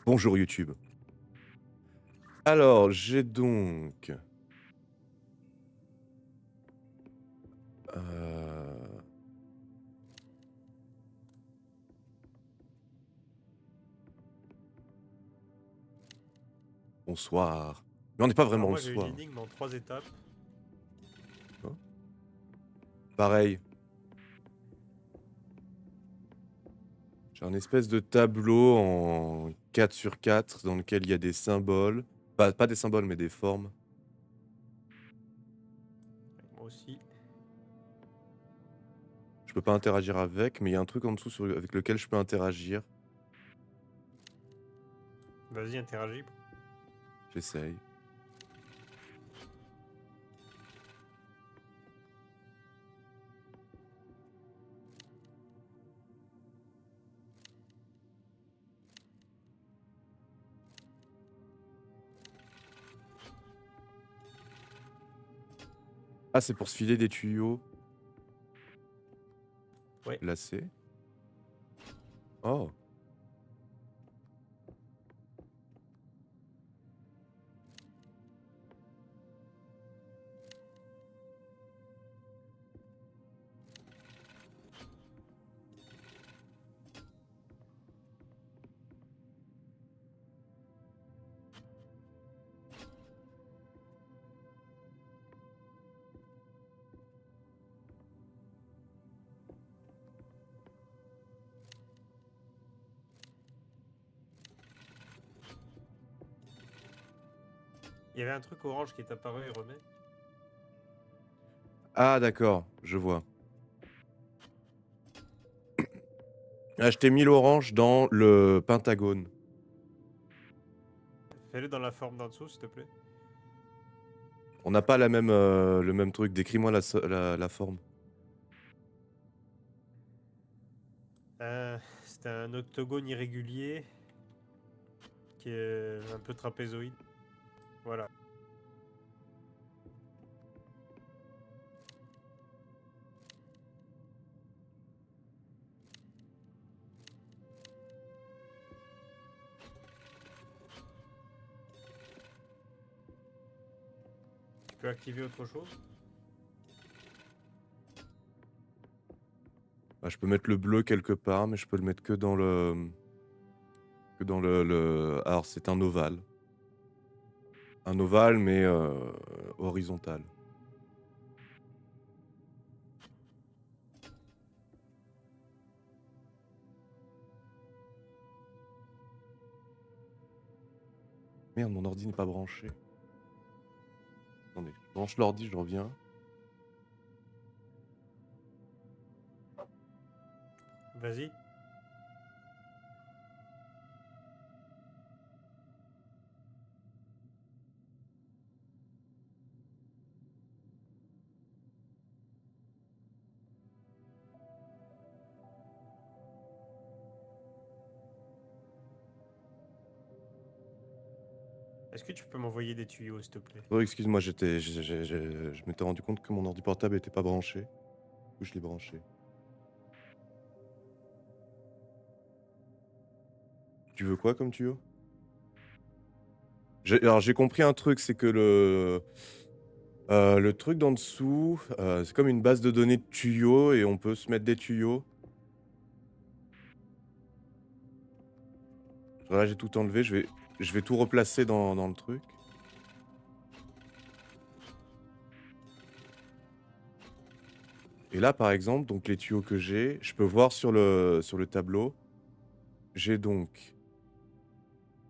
Bonjour YouTube. Alors, j'ai donc... euh, Bonsoir. Mais on n'est pas Alors vraiment le moi j'ai une soir. énigme en 3 étapes. Hein. Pareil. J'ai un espèce de tableau en 4 sur 4 dans lequel il y a des symboles. Pas des symboles, mais des formes. Moi aussi. Je peux pas interagir avec, mais il y a un truc en dessous avec lequel je peux interagir. Vas-y, interagis. J'essaye. Ah, c'est pour se filer des tuyaux Ouais. glacés. Oh. Il y avait un truc orange qui est apparu et remet. Ah, d'accord, je vois. Ah, je t'ai mis l'orange dans le pentagone. Fais-le dans la forme d'en dessous s'il te plaît. On n'a pas le même truc. Décris-moi la forme. C'est un octogone irrégulier qui est un peu trapézoïde. Voilà. Tu peux activer autre chose. Bah, je peux mettre le bleu quelque part, mais je peux le mettre que dans le... Alors, c'est un ovale. Un ovale, mais horizontal. Merde, mon ordi n'est pas branché. Attendez, je branche l'ordi, je reviens. Vas-y. Est-ce que tu peux m'envoyer des tuyaux s'il te plaît? Oh, excuse-moi, je m'étais rendu compte que mon ordi portable était pas branché. Du coup, je l'ai branché. Tu veux quoi comme tuyau? Alors, j'ai compris un truc, c'est que le truc d'en dessous, c'est comme une base de données de tuyaux et on peut se mettre des tuyaux. Voilà, j'ai tout enlevé, je vais tout replacer dans le truc. Et là, par exemple, donc les tuyaux que j'ai, je peux voir sur le tableau. J'ai donc,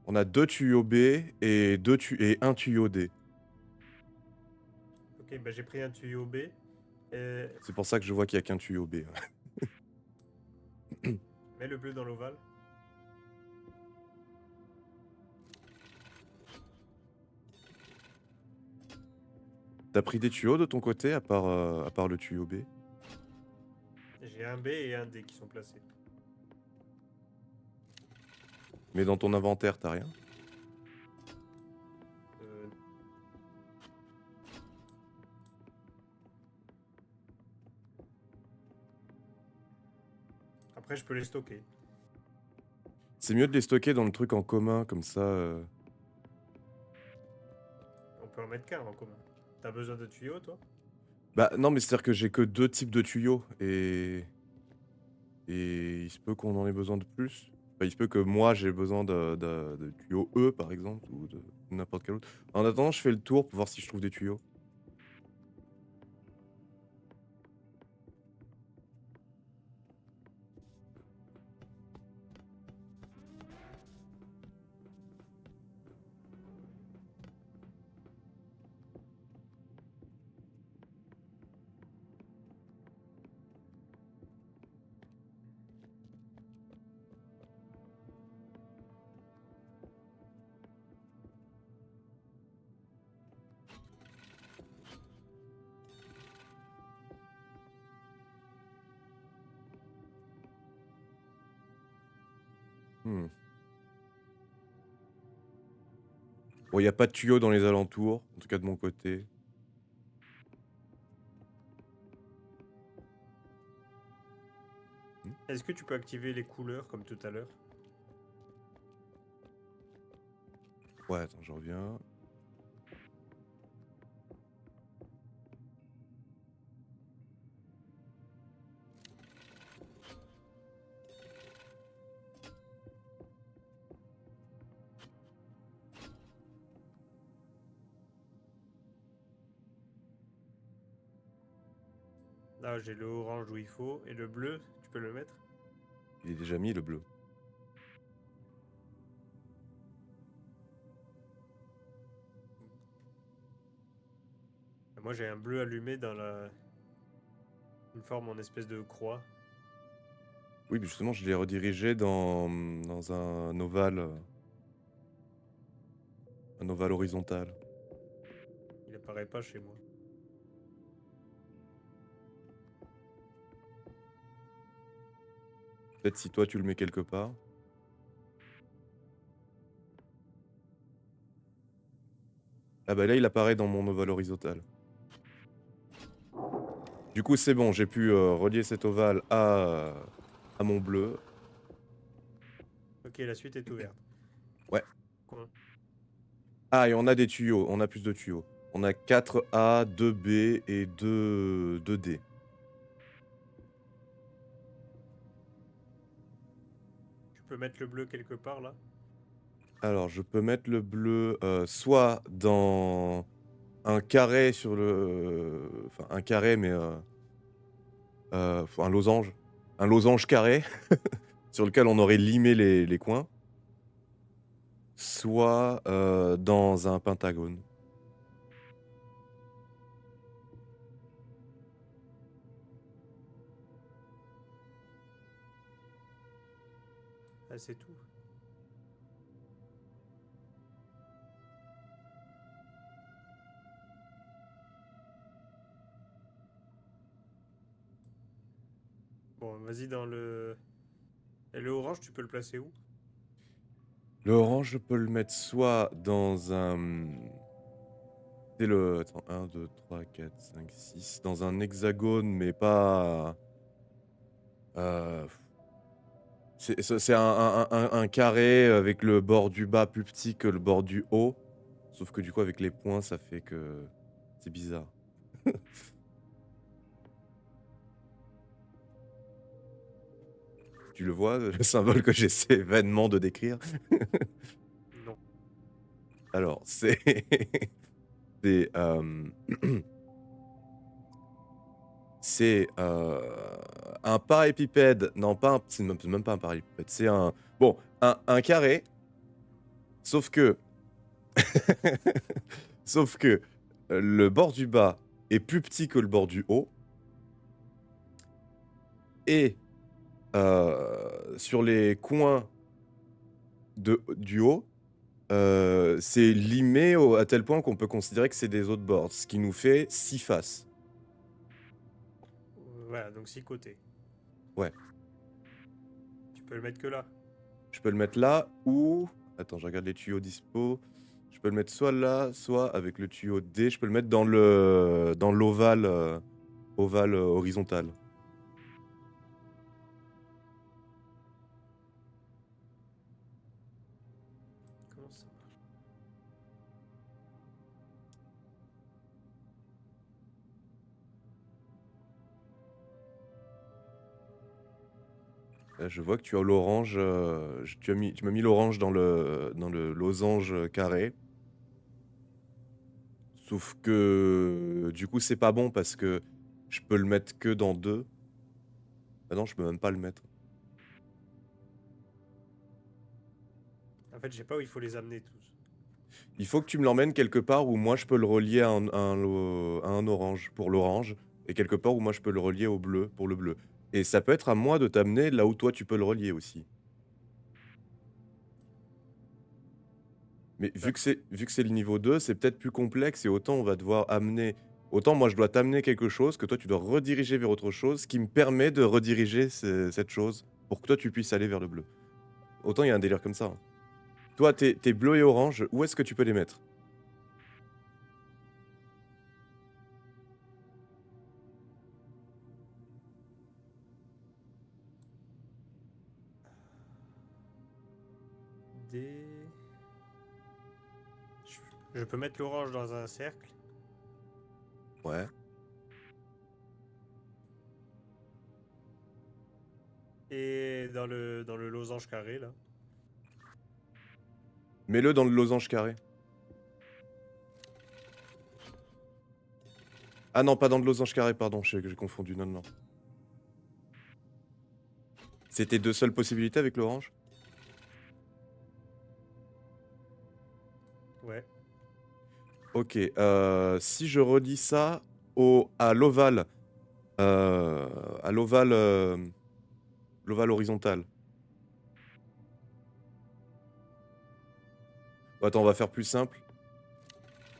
on a 2 tuyaux B et un tuyau D. Ok, bah j'ai pris un tuyau B. C'est pour ça que je vois qu'il y a qu'un tuyau B. Mets le bleu dans l'ovale. T'as pris des tuyaux de ton côté à part le tuyau B? J'ai un B et un D qui sont placés. Mais dans ton inventaire, t'as rien? Euh, Après, je peux les stocker. C'est mieux de les stocker dans le truc en commun, comme ça. On peut en mettre qu'un en commun. T'as besoin de tuyaux, toi? Bah non, mais c'est-à-dire que j'ai que 2 types de tuyaux et il se peut qu'on en ait besoin de plus. Enfin, il se peut que moi j'ai besoin de tuyaux E par exemple ou de n'importe quel autre. En attendant, je fais le tour pour voir si je trouve des tuyaux. Mmh. Bon, il y a pas de tuyaux dans les alentours, en tout cas de mon côté. Mmh. Est-ce que tu peux activer les couleurs comme tout à l'heure? Ouais, attends, je reviens. Là, j'ai le orange où il faut. Et le bleu, tu peux le mettre? Il est déjà mis le bleu. Moi, j'ai un bleu allumé dans la... une forme en espèce de croix. Oui, mais justement, je l'ai redirigé dans un ovale horizontal. Il apparaît pas chez moi. Peut-être si toi tu le mets quelque part. Ah bah là, il apparaît dans mon ovale horizontal. Du coup, c'est bon, j'ai pu relier cet ovale à mon bleu. Ok, la suite est ouverte. Ouais. Quoi? Ah, et on a des tuyaux, on a plus de tuyaux. On a 4A, 2B et 2D. Tu peux mettre le bleu quelque part là? Alors, je peux mettre le bleu soit dans un carré sur le... Enfin, un carré, mais... un losange. Un losange carré sur lequel on aurait limé les coins. Soit dans un pentagone. Ah, c'est tout. Bon, vas-y dans le... Et le orange, tu peux le placer où? Le orange, je peux le mettre soit dans un... C'est le... Attends, 1, 2, 3, 4, 5, 6. Dans un hexagone, mais pas... euh, c'est un carré avec le bord du bas plus petit que le bord du haut. Sauf que du coup, avec les points, ça fait que... C'est bizarre. Tu le vois, le symbole que j'essaie vainement de décrire? Non. Alors, c'est... c'est... c'est un parallépipède. Non, pas un... c'est même pas un parallépipède. C'est un... Bon, un carré. Sauf que... Sauf que le bord du bas est plus petit que le bord du haut. Et sur les coins du haut, c'est limé à tel point qu'on peut considérer que c'est des autres bords. Ce qui nous fait 6 faces. Voilà, donc 6 côtés. Ouais. Tu peux le mettre que là. Je peux le mettre là ou... Attends, je regarde les tuyaux dispo. Je peux le mettre soit là, soit avec le tuyau D. Je peux le mettre dans l'ovale horizontal. Non, ça marche. Là, je vois que tu as l'orange. Tu m'as mis l'orange dans le losange carré. Sauf que du coup, c'est pas bon parce que je peux le mettre que dans deux. Ah non, je peux même pas le mettre. En fait, je sais pas où il faut les amener tous. Il faut que tu me l'emmènes quelque part où moi je peux le relier à un orange pour l'orange, et quelque part où moi je peux le relier au bleu pour le bleu. Et ça peut être à moi de t'amener là où toi tu peux le relier aussi. Mais vu que c'est le niveau 2, c'est peut-être plus complexe et autant on va devoir amener. Autant moi je dois t'amener quelque chose que toi tu dois rediriger vers autre chose, ce qui me permet de rediriger cette chose pour que toi tu puisses aller vers le bleu. Autant il y a un délire comme ça, hein. Toi, t'es bleu et orange, où est-ce que tu peux les mettre? Des... Je peux mettre l'orange dans un cercle. Ouais. Et dans le losange carré, là. Mets-le dans le losange carré. Ah non, pas dans le losange carré, pardon, j'ai confondu. Non, non. C'était deux seules possibilités avec l'orange? Ouais. Ok, si je relis ça à l'ovale, euh, à l'ovale horizontal. Bon, attends, on va faire plus simple.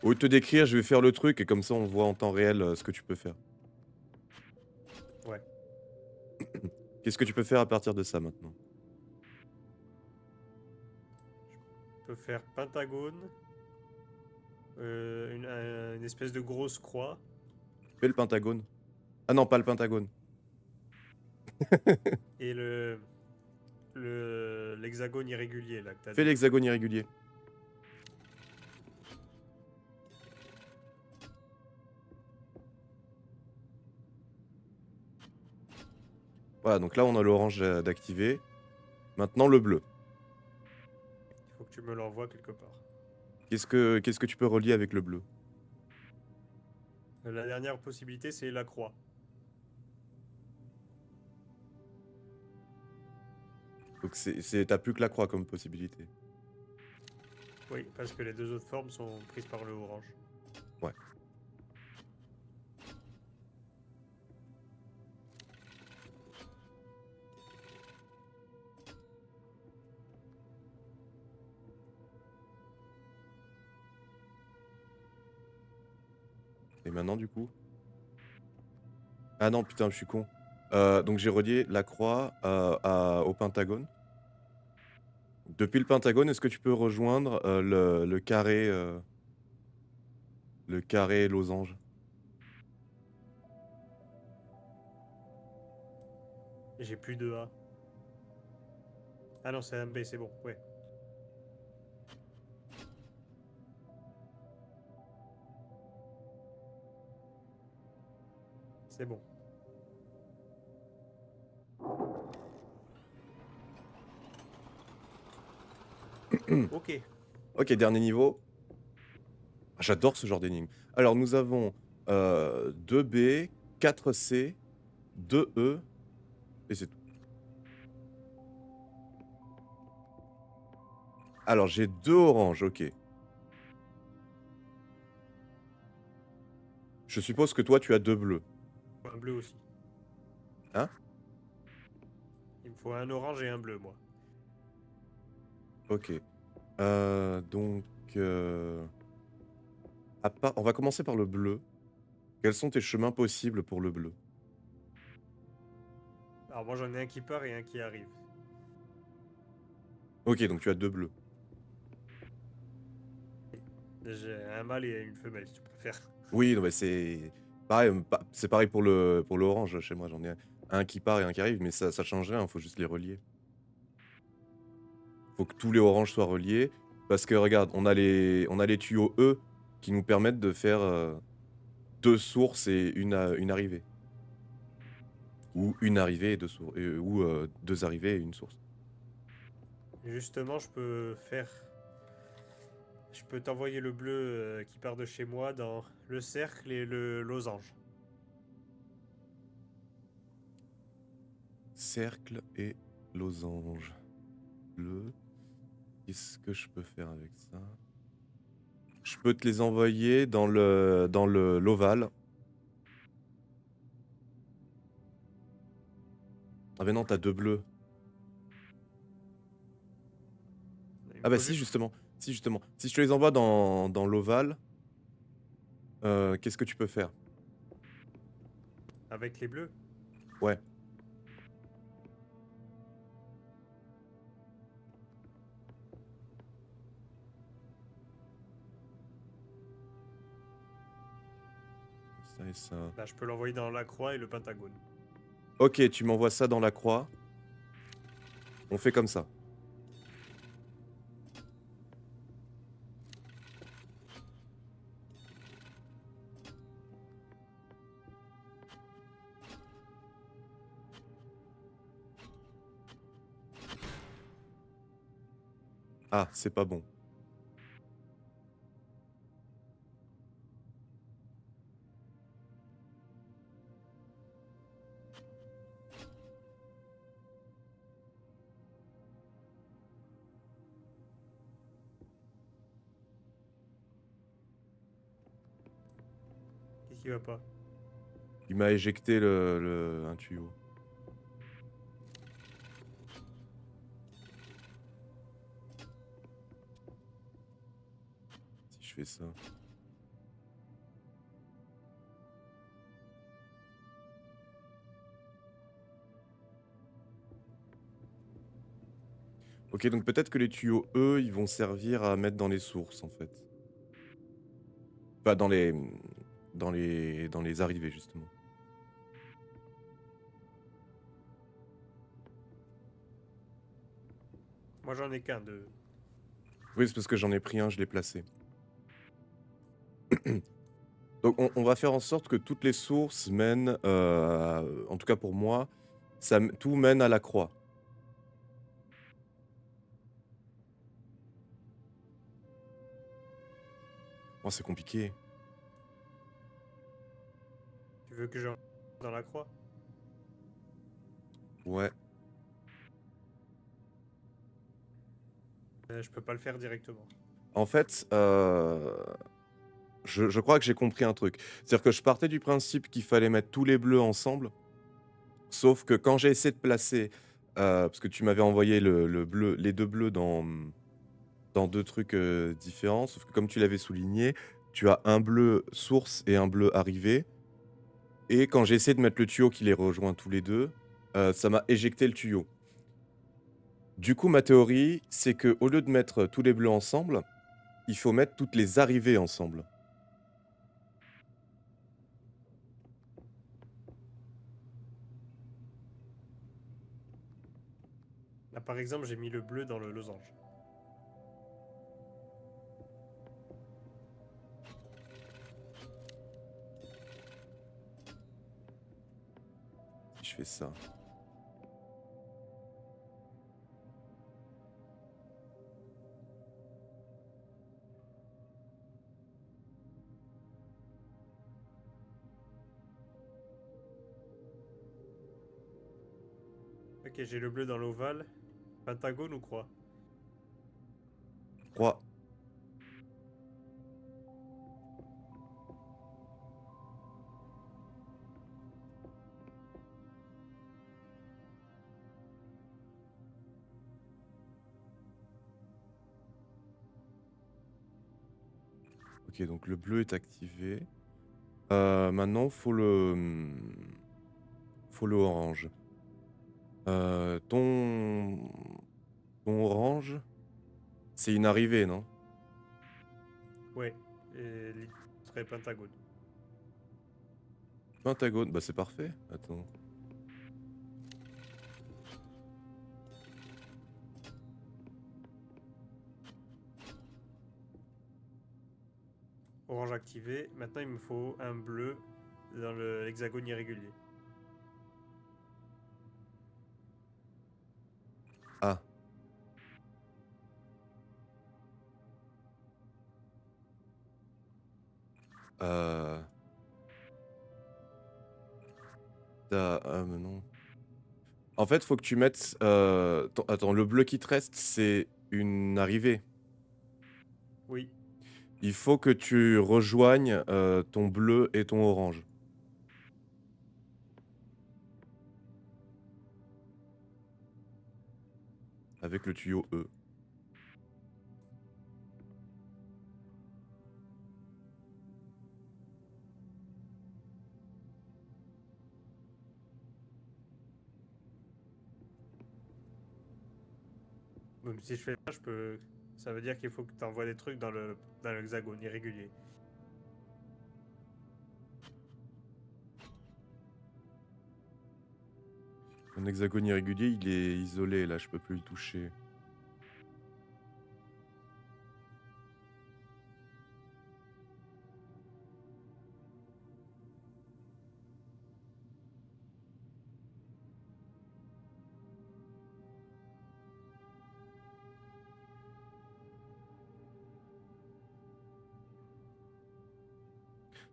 Au lieu de te décrire, je vais faire le truc et comme ça on voit en temps réel ce que tu peux faire. Ouais. Qu'est-ce que tu peux faire à partir de ça maintenant? Je peux faire pentagone. Une espèce de grosse croix. Fais le pentagone. Ah non, pas le pentagone. Et l'hexagone irrégulier, là, que t'as Fais dit. l'hexagone irrégulier. Voilà, donc là on a l'orange d'activer. Maintenant le bleu. Il faut que tu me l'envoies quelque part. Qu'est-ce que tu peux relier avec le bleu? La dernière possibilité, c'est la croix. Donc t'as plus que la croix comme possibilité. Oui, parce que les deux autres formes sont prises par le orange. Ouais. Et maintenant du coup? Ah non, putain, je suis con. Donc j'ai relié la croix au pentagone. Depuis le pentagone, est-ce que tu peux rejoindre le carré losange? Et j'ai plus de A. Ah non, c'est un B, c'est bon, ouais. C'est bon. Ok. Ok, dernier niveau. Ah, j'adore ce genre d'énigme. Alors nous avons 2B, 4C, 2E, et c'est tout. Alors j'ai 2 oranges, ok. Je suppose que toi tu as 2 bleus. Un bleu aussi. Hein? Il me faut un orange et un bleu, moi. Ok. Donc... on va commencer par le bleu. Quels sont tes chemins possibles pour le bleu? Alors moi, j'en ai un qui part et un qui arrive. Ok, donc tu as 2 bleus. J'ai un mâle et une femelle, si tu préfères. Oui, non, mais c'est pareil, c'est pareil pour l'orange chez moi. J'en ai un qui part et un qui arrive, mais ça change rien, faut juste les relier. Faut que tous les oranges soient reliés. Parce que regarde, on a les tuyaux E qui nous permettent de faire 2 sources et une arrivée. Ou une arrivée et 2 sources. Ou 2 arrivées et une source. Justement, je peux faire. Je peux t'envoyer le bleu qui part de chez moi dans le cercle et le losange. Cercle et losange. Bleu. Qu'est-ce que je peux faire avec ça? Je peux te les envoyer dans l'ovale. Ah mais non, t'as 2 bleus. Il me Ah bah faut si, juste justement. Si, justement. Si je te les envoie dans l'ovale, qu'est-ce que tu peux faire? avec les bleus. Ouais. Ça et ça. Bah, je peux l'envoyer dans la croix et le pentagone. Ok, tu m'envoies ça dans la croix. On fait comme ça. Ah, c'est pas bon. Qu'est-ce qui va pas? Il m'a éjecté un tuyau. Si je fais ça. Ok, donc peut-être que les tuyaux, eux, ils vont servir à mettre dans les sources, en fait. Pas dans les arrivées, justement. Moi, j'en ai qu'un de. Oui, c'est parce que j'en ai pris un, je l'ai placé. Donc on va faire en sorte que toutes les sources mènent, en tout cas pour moi, tout mène à la croix. Oh, c'est compliqué. Tu veux que j'en dans la croix? Ouais. Je peux pas le faire directement. En fait, je crois que j'ai compris un truc. C'est-à-dire que je partais du principe qu'il fallait mettre tous les bleus ensemble, sauf que quand j'ai essayé de placer, parce que tu m'avais envoyé le bleu, les 2 bleus dans 2 trucs, différents, sauf que comme tu l'avais souligné, tu as un bleu source et un bleu arrivée et quand j'ai essayé de mettre le tuyau qui les rejoint tous les 2, ça m'a éjecté le tuyau. Du coup, ma théorie, c'est qu'au lieu de mettre tous les bleus ensemble, il faut mettre toutes les arrivées ensemble. Là, par exemple, j'ai mis le bleu dans le losange. Si je fais ça. Ok, j'ai le bleu dans l'ovale. Pentagone ou croix? 3. Ok, donc le bleu est activé. Maintenant, faut le orange. Ton orange, c'est une arrivée, non? Ouais. Et ce serait pentagone. Pentagone, bah c'est parfait. Attends. Orange activé. Maintenant, il me faut un bleu dans l'hexagone irrégulier. Ah. Euh... mais non. En fait, faut que tu mettes... Attends, le bleu qui te reste, c'est une arrivée. Oui. Il faut que tu rejoignes ton bleu et ton orange. Avec le tuyau E. Donc si je fais ça, je peux... Ça veut dire qu'il faut que tu envoies des trucs dans l'hexagone irrégulier. Mon hexagone irrégulier, il est isolé, là, je peux plus le toucher.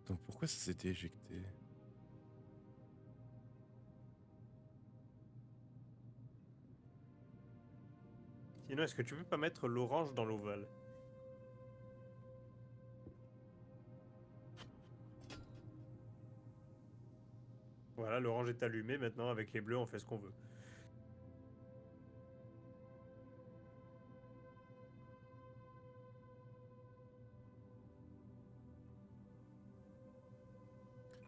Donc pourquoi ça s'était éjecté? Sinon, est-ce que tu peux pas mettre l'orange dans l'ovale? Voilà, l'orange est allumé. Maintenant, avec les bleus, on fait ce qu'on veut.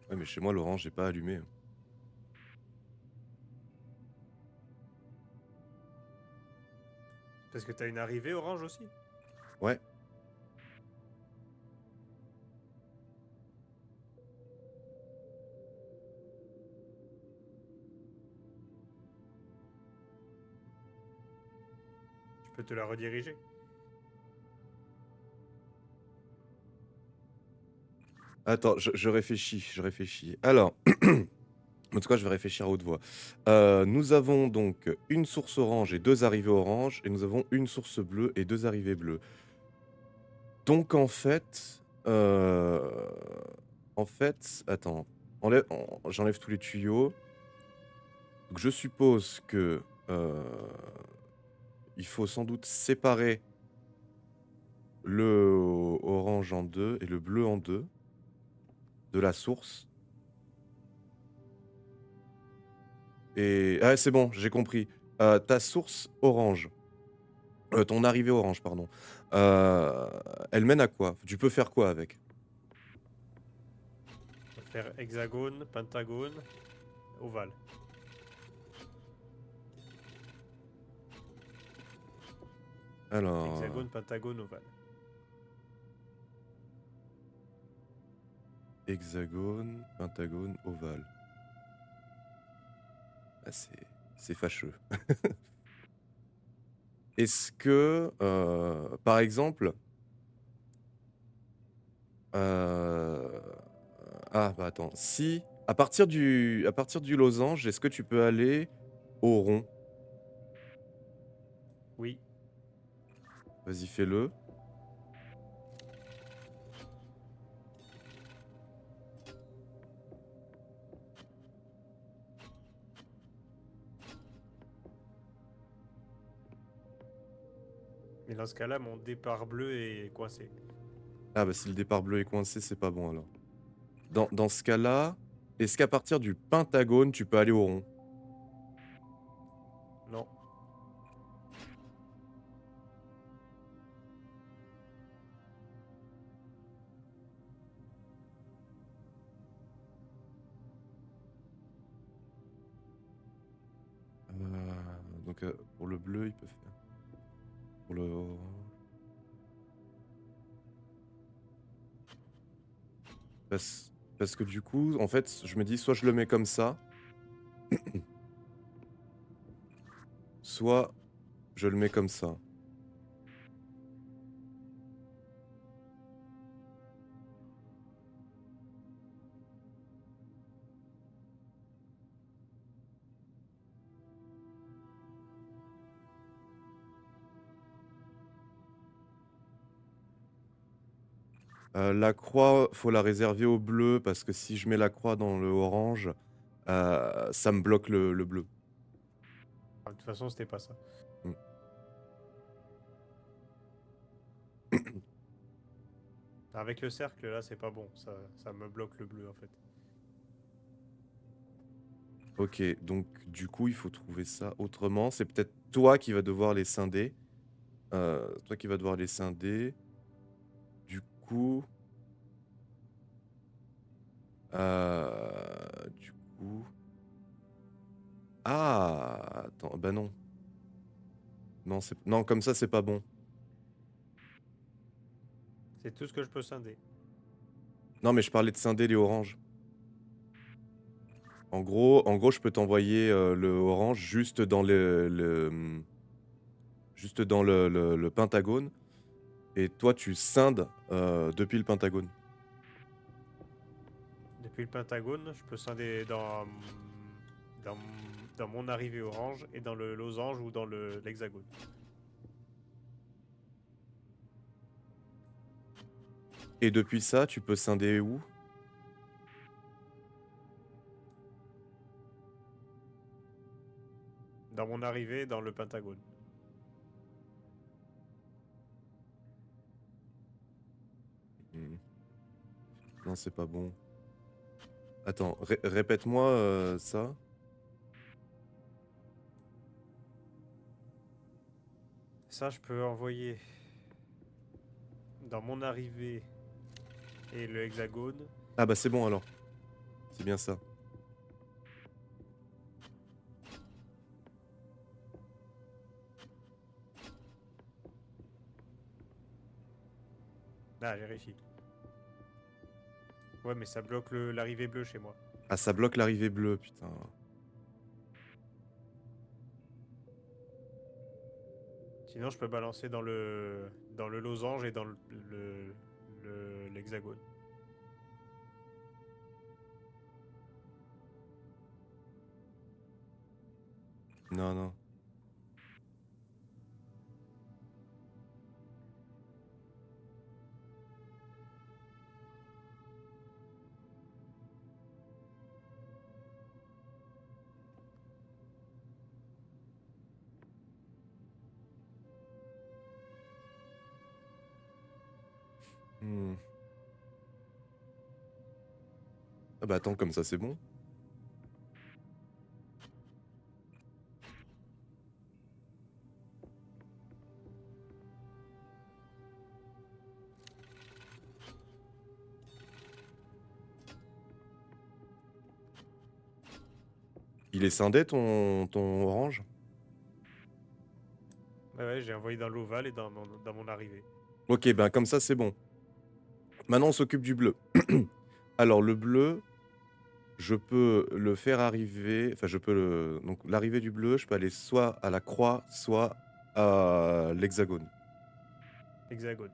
Ouais, mais chez moi, l'orange n'est pas allumé. Parce que t'as une arrivée orange aussi? Ouais. Je peux te la rediriger. Attends, je réfléchis. Alors, en tout cas, je vais réfléchir à haute voix. Nous avons donc une source orange et 2 arrivées orange, et nous avons une source bleue et 2 arrivées bleues. Donc en fait, attends, j'enlève tous les tuyaux. Donc je suppose que il faut sans doute séparer le orange en 2 et le bleu en 2 de la source. Et ah, c'est bon, j'ai compris. Ta source orange, ton arrivée orange, pardon. Elle mène à quoi? Tu peux faire quoi avec? On va faire hexagone, pentagone, ovale. Alors, Hexagone, pentagone, ovale. hexagone, pentagone, ovale. Ah, c'est fâcheux. Est-ce que, par exemple, euh, ah bah attends, si à partir du losange, est-ce que tu peux aller au rond? Oui. Vas-y, fais-le. Mais dans ce cas-là, mon départ bleu est coincé. Ah bah si le départ bleu est coincé, c'est pas bon alors. Dans ce cas-là, est-ce qu'à partir du pentagone, tu peux aller au rond? Non. Donc pour le bleu, il peut faire. Pour le orange. Parce que du coup, en fait, je me dis soit je le mets comme ça, soit je le mets comme ça. La croix, faut la réserver au bleu parce que si je mets la croix dans le orange, ça me bloque le bleu. Ah, de toute façon, c'était pas ça. Mmh. Avec le cercle, là, c'est pas bon. Ça me bloque le bleu, en fait. OK, donc du coup, il faut trouver ça autrement. C'est peut-être toi qui vas devoir les scinder. Toi qui vas devoir les scinder. Du coup du coup ah! Attends, bah non. Non, comme ça, c'est pas bon. C'est tout ce que je peux scinder. Non, mais je parlais de scinder les oranges. En gros, je peux t'envoyer, le orange juste dans juste dans le pentagone et toi, tu scindes, depuis le pentagone. Depuis le pentagone, je peux scinder dans, dans mon arrivée orange et dans le losange ou dans l'hexagone. Et depuis ça, tu peux scinder où? Dans mon arrivée, dans le pentagone. Mmh. Non, c'est pas bon. Attends, répète-moi, ça. Ça, je peux envoyer dans mon arrivée et le hexagone. Ah bah, c'est bon alors. C'est bien ça. Ah, j'ai réussi. Ouais, mais ça bloque l'arrivée bleue chez moi. Ah, ça bloque l'arrivée bleue, putain. Sinon, je peux balancer dans le losange et dans l'hexagone. Non, non. Mmh. Ah bah, attends, comme ça, c'est bon. Il est scindé ton orange? Ouais, j'ai envoyé dans l'ovale et dans mon arrivée. OK, ben, comme ça, c'est bon. Maintenant, on s'occupe du bleu. Alors le bleu, je peux le faire arriver enfin, je peux le donc l'arrivée du bleu, je peux aller soit à la croix, soit à l'hexagone. Hexagone.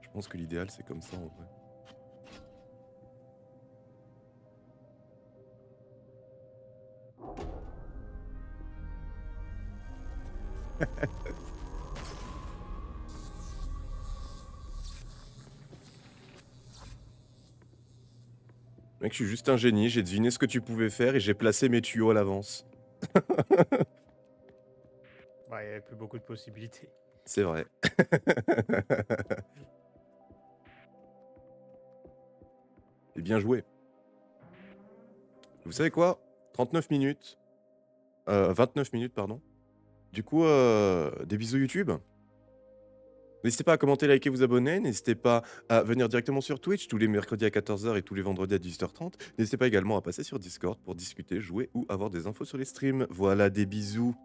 Je pense que l'idéal, c'est comme ça, en vrai. Mec, je suis juste un génie, j'ai deviné ce que tu pouvais faire et j'ai placé mes tuyaux à l'avance. Ouais, il n'y avait plus beaucoup de possibilités. C'est vrai. Et bien joué. Vous savez quoi? 39 minutes, 29 minutes, pardon. Du coup, des bisous YouTube. N'hésitez pas à commenter, liker, vous abonner. N'hésitez pas à venir directement sur Twitch tous les mercredis à 14h et tous les vendredis à 18h30. N'hésitez pas également à passer sur Discord pour discuter, jouer ou avoir des infos sur les streams. Voilà, des bisous.